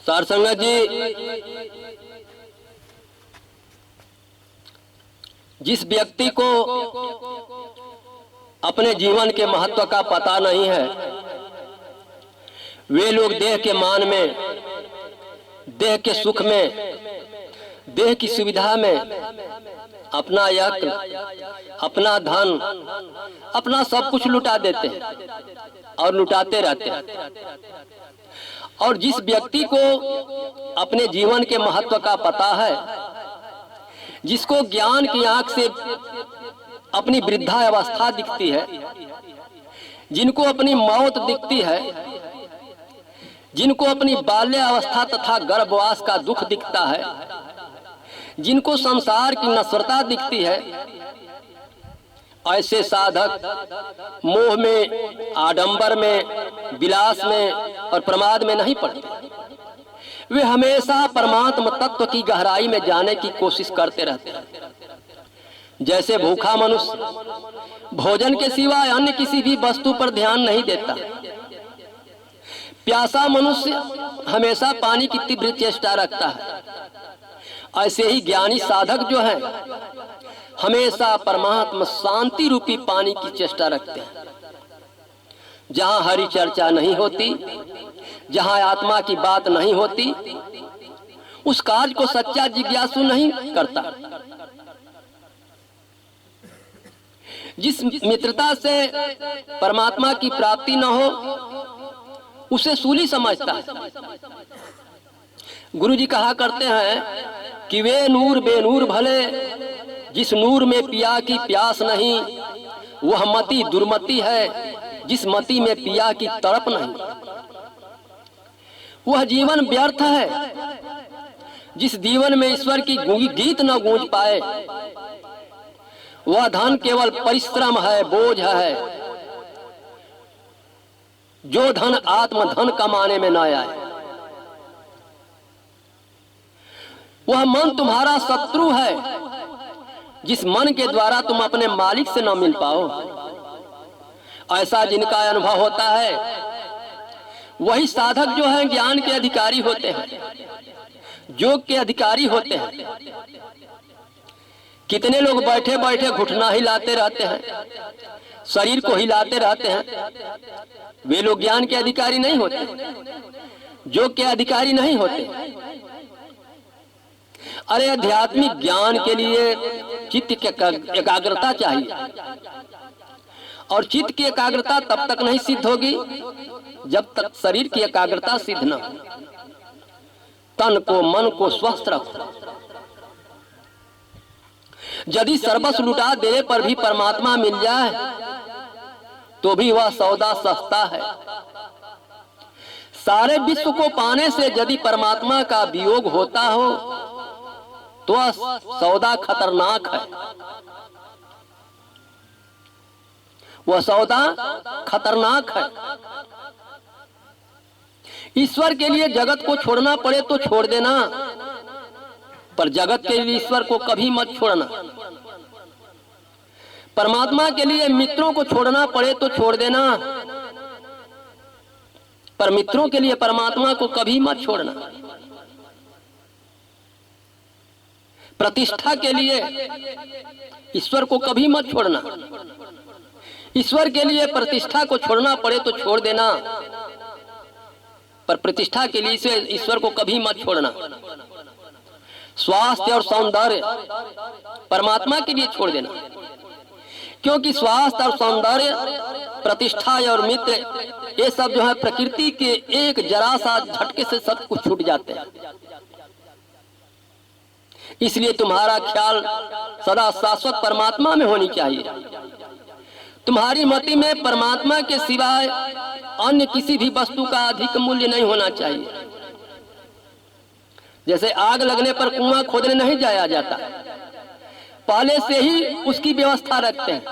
सार संगत जी, जिस व्यक्ति को अपने जीवन के महत्व का पता नहीं है, वे लोग देह के मान में, देह के सुख में, देह की सुविधा में अपना यज्ञ, अपना धन, अपना सब कुछ लुटा देते हैं और लुटाते रहते हैं। और जिस व्यक्ति को अपने जीवन के महत्व का पता है, जिसको ज्ञान की आंख से अपनी वृद्धावस्था दिखती है, जिनको अपनी मौत दिखती है, जिनको अपनी बाल्यावस्था तथा गर्भवास का दुख दिखता है, जिनको संसार की नश्वरता दिखती है, ऐसे साधक मोह में, आडंबर में, विलास में और प्रमाद में नहीं पड़ते। वे हमेशा परमात्म तत्व की गहराई में जाने की कोशिश करते रहते हैं। जैसे भूखा मनुष्य भोजन के सिवाय अन्य किसी भी वस्तु पर ध्यान नहीं देता, प्यासा मनुष्य हमेशा पानी की तीव्र चेष्टा रखता है, ऐसे ही ज्ञानी साधक जो है हमेशा परमात्मा शांति रूपी पानी की चेष्टा रखते हैं। जहां हरि चर्चा नहीं होती, जहां आत्मा की बात नहीं होती, उस कार्य को सच्चा जिज्ञासु नहीं करता। जिस मित्रता से परमात्मा की प्राप्ति न हो, उसे सूली समझता है। गुरु जी कहा करते हैं कि वे नूर बेनूर भले, जिस नूर में पिया की प्यास नहीं, वह मति दुर्मति है, जिस मति में पिया की तड़प नहीं। वह जीवन व्यर्थ है जिस जीवन में ईश्वर की गीत न गूंज पाए। वह धन केवल परिश्रम है, बोझ है। जो धन आत्म धन कमाने में न आए, वह मन तुम्हारा शत्रु है जिस मन के द्वारा तुम अपने मालिक से न मिल पाओ। ऐसा जिनका अनुभव होता है, वही साधक जो है ज्ञान के अधिकारी होते हैं, योग के अधिकारी होते हैं। कितने लोग बैठे बैठे घुटना हिलाते रहते हैं, शरीर को हिलाते रहते हैं, वे लोग ज्ञान के अधिकारी नहीं होते, योग के अधिकारी नहीं होते। अरे आध्यात्मिक ज्ञान के लिए चित्त की एकाग्रता चाहिए, और चित्त की एकाग्रता तब तक नहीं सिद्ध होगी जब तक शरीर की एकाग्रता सिद्ध न हो। तन को, मन को स्वस्थ रखो। यदि सर्वस्व लुटा देने पर भी परमात्मा मिल जाए तो भी वह सौदा सस्ता है। सारे विश्व को पाने से यदि परमात्मा का वियोग होता हो तो वह सौदा खतरनाक है। वह सौदा खतरनाक है। ईश्वर के लिए जगत को छोड़ना पड़े तो छोड़ देना, पर जगत के लिए ईश्वर को कभी मत छोड़ना। परमात्मा के लिए मित्रों को छोड़ना पड़े तो छोड़ देना, पर मित्रों के लिए परमात्मा को कभी मत छोड़ना। प्रतिष्ठा के लिए ईश्वर को कभी मत छोड़ना। ईश्वर के लिए प्रतिष्ठा को छोड़ना पड़े तो छोड़ देना, पर प्रतिष्ठा के लिए ईश्वर को कभी मत छोड़ना। स्वास्थ्य और सौंदर्य परमात्मा के लिए छोड़ देना, क्योंकि स्वास्थ्य और सौंदर्य, प्रतिष्ठा और मित्र, ये सब जो है प्रकृति के एक जरा सा झटके से सब कुछ छूट जाते हैं। इसलिए तुम्हारा ख्याल सदा शाश्वत परमात्मा में होनी चाहिए। तुम्हारी मति में परमात्मा के सिवाय अन्य किसी भी वस्तु का अधिक मूल्य नहीं होना चाहिए। जैसे आग लगने पर कुआं खोदने नहीं जाया जाता, पहले से ही उसकी व्यवस्था रखते हैं।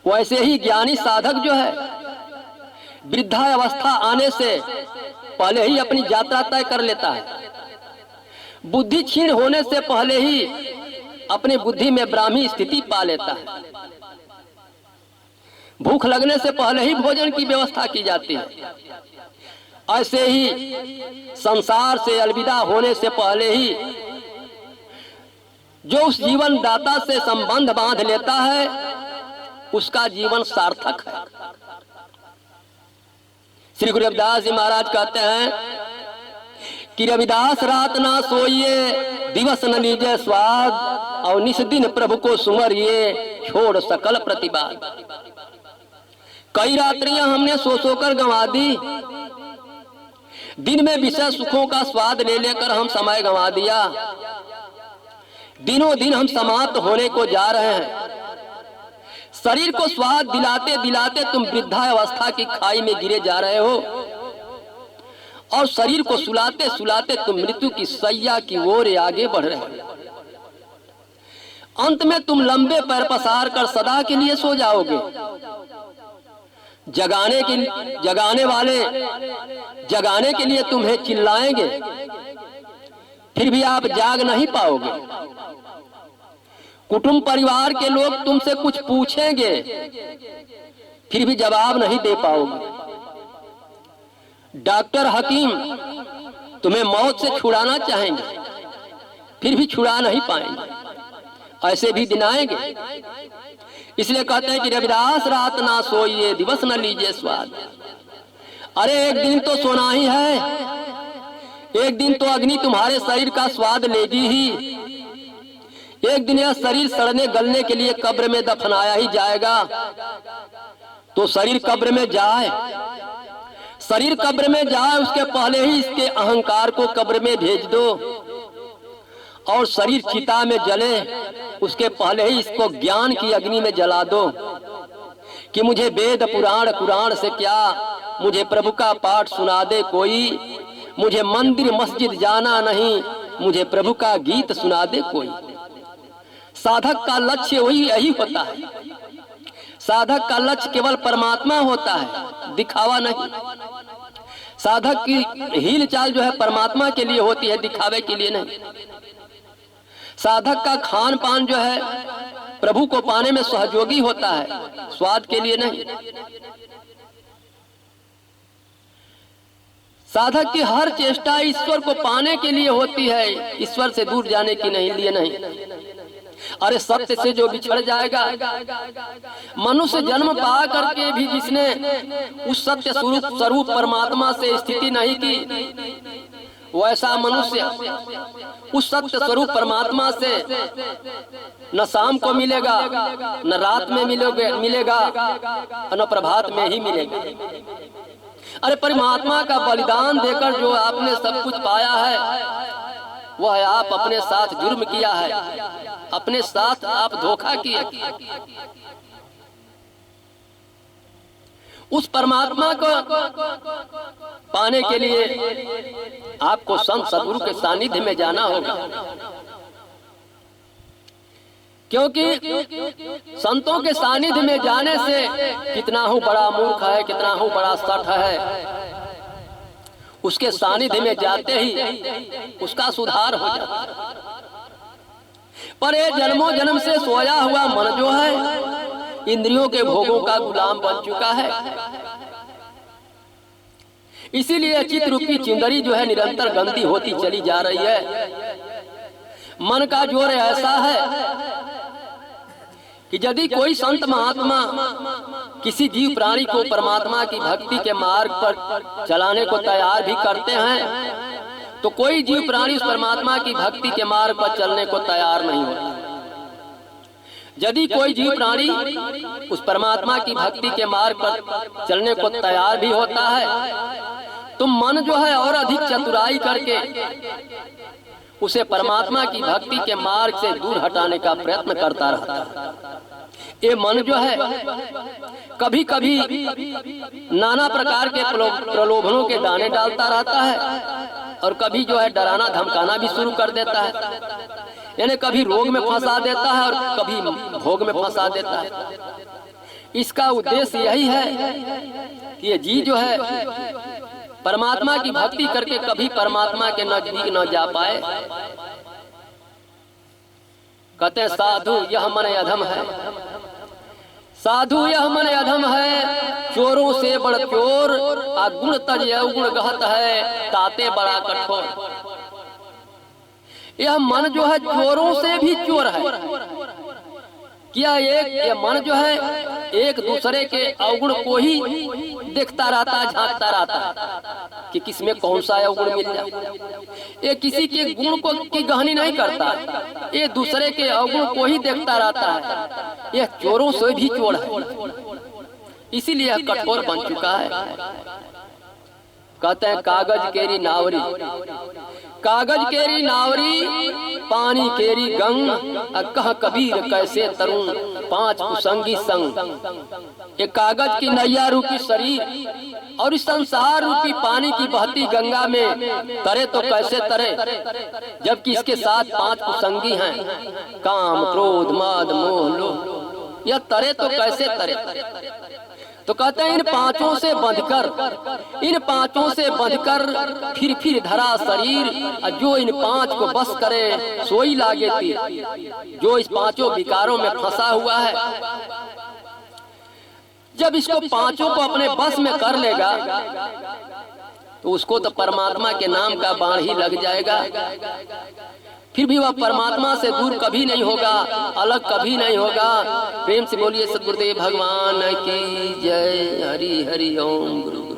वैसे ही ज्ञानी साधक जो है वृद्धावस्था आने से पहले ही अपनी यात्रा तय कर लेता है। बुद्धि क्षीण होने से पहले ही अपनी बुद्धि में ब्राह्मी स्थिति पा लेता है। भूख लगने से पहले ही भोजन की व्यवस्था की जाती है। ऐसे ही संसार से अलविदा होने से पहले ही जो उस जीवन दाता से संबंध बांध लेता है उसका जीवन सार्थक है। श्री गुरु रविदास जी महाराज कहते हैं कि रविदास रात ना सोइए, दिवस न लीजिए स्वाद, और निस दिन प्रभु को सुमरिए, छोड़ सकल प्रतिबाद। कई रात्रियां हमने सो सोकर गंवा दी, दिन में विषय सुखों का स्वाद ले लेकर हम समय गंवा दिया। दिनों दिन हम समाप्त होने को जा रहे हैं। शरीर को स्वाद दिलाते दिलाते तुम वृद्धावस्था की खाई में गिरे जा रहे हो, और शरीर को सुलाते सुलाते तुम मृत्यु की सैया की ओर आगे बढ़ रहे हो। अंत में तुम लंबे पैर पसार कर सदा के लिए सो जाओगे। जगाने वाले जगाने के लिए तुम्हें चिल्लाएंगे, फिर भी आप जाग नहीं पाओगे। कुटुंब परिवार के लोग तुमसे कुछ पूछेंगे, फिर भी जवाब नहीं दे पाओगे। डॉक्टर हकीम तुम्हें मौत से छुड़ाना चाहेंगे, फिर भी छुड़ा नहीं पाएंगे। ऐसे भी दिन आएंगे। इसलिए कहते हैं कि रविदास रात ना सोइए, दिवस न लीजिए स्वाद। अरे एक दिन तो सोना ही है, एक दिन तो अग्नि तुम्हारे शरीर का स्वाद लेगी ही। एक दिन यह शरीर सड़ने गलने के लिए कब्र में दफनाया ही जाएगा। तो शरीर कब्र में जाए, शरीर कब्र में जाए उसके पहले ही इसके अहंकार को कब्र में भेज दो, और शरीर चिता में जले उसके पहले ही इसको ज्ञान की अग्नि में जला दो कि मुझे वेद पुराण कुरान से क्या, मुझे प्रभु का पाठ सुना दे कोई, मुझे मंदिर मस्जिद जाना नहीं, मुझे प्रभु का गीत सुना दे कोई। साधक का लक्ष्य वही यही होता है। साधक का लक्ष्य केवल परमात्मा होता है, दिखावा नहीं। साधक की हील चाल जो है परमात्मा के लिए होती है, दिखावे के लिए नहीं। साधक का खान पान जो है प्रभु को पाने में सहयोगी होता है, स्वाद के लिए नहीं। साधक की हर चेष्टा ईश्वर को पाने के लिए होती है, ईश्वर से दूर जाने की नहीं, लिए नहीं। अरे सत्य से जो बिछड़ जाएगा, मनुष्य जन्म पा करके भी जिसने उस सत्य स्वरूप परमात्मा से स्थिति नहीं की, वैसा मनुष्य उस सत्य स्वरूप परमात्मा से न शाम को मिलेगा, न रात में मिलेगा, न प्रभात में ही मिलेगा। अरे परमात्मा का बलिदान देकर जो आपने सब कुछ पाया है, वह आप अपने साथ जुर्म किया है, अपने साथ आप धोखा किए। उस परमात्मा को पाने के लिए आपको संत सद्गुरु के सानिध्य में जाना होगा, क्योंकि संतों के सानिध्य में जाने से कितना हूँ बड़ा मूर्ख है, कितना हूँ बड़ा सठ है, उसके सानिध्य में जाते ही उसका सुधार हो जाता है। पर ये जन्मों जन्म से सोया हुआ मन जो है इंद्रियों के भोगों का गुलाम बन चुका है। इसीलिए चित्त रूपी चिंदरी जो है निरंतर गंदी होती चली जा रही है। मन का जोर ऐसा है कि यदि कोई संत महात्मा किसी जीव प्राणी को परमात्मा की भक्ति के मार्ग पर चलाने को तैयार भी करते हैं, तो कोई जीव प्राणी उस परमात्मा की भक्ति के मार्ग पर चलने को तैयार नहीं होता। यदि कोई जीव प्राणी उस परमात्मा की भक्ति के मार्ग पर चलने को तैयार भी होता है, तो मन जो है और अधिक चतुराई करके उसे परमात्मा की भक्ति के मार्ग से दूर हटाने का प्रयत्न करता रहता है। ये मन जो है कभी कभी नाना प्रकार के प्रलोभनों के दाने डालता रहता है, और कभी जो है डराना धमकाना भी शुरू कर देता है। यानी कभी रोग में फंसा देता है और कभी भोग में फंसा देता है। इसका उद्देश्य यही है कि ये जीव जो है परमात्मा की भक्ति करके कभी परमात्मा के नजदीक न जा पाए। कहते हैं साधु यह मन अधम है, साधु यह मन अधम है, चोरों से बड़ चोर, आ गुण तज अवगुण गहत है, ताते बड़ा कठोर। यह मन जो है चोरों से भी चोर है। क्या ये मन जो है एक दूसरे के अवगुण को ही देखता रहता है, झांकता रहता है कि किसमें कौन सा अवगुण मिल जाए। ये किसी के गुण को की गहनी नहीं करता, ये दूसरे के अवगुण को ही देखता रहता है। यह चोरों से भी चोर है, इसीलिए यह कठोर बन चुका है। कहते हैं कागज केरी नावरी, कागज केरी नावरी, पानी केरी गंग, कह कबीर कैसे तरुण, पांच कुसंगी संग। ये कागज की नैया रूपी शरीर और इस संसार रूपी पानी की बहती गंगा में तरे तो कैसे तरे, जबकि इसके साथ पांच कुसंगी हैं, काम क्रोध मद मोह लोभ। यह तरे तो कैसे तरे। तो कहते हैं इन पांचों से बंधकर, इन पांचों से बंधकर फिर धरा शरीर, जो इन पांच को बस करे सोई लागे तीर। जो इस पांचों विकारों में फंसा हुआ है, जब इसको पांचों को अपने बस में कर लेगा तो उसको तो परमात्मा के नाम का बाण ही लग जाएगा। फिर भी वह परमात्मा से दूर कभी नहीं होगा, अलग कभी नहीं होगा। प्रेम से बोलिए सद्गुरुदेव भगवान की जय। हरि हरि ओम गुरु।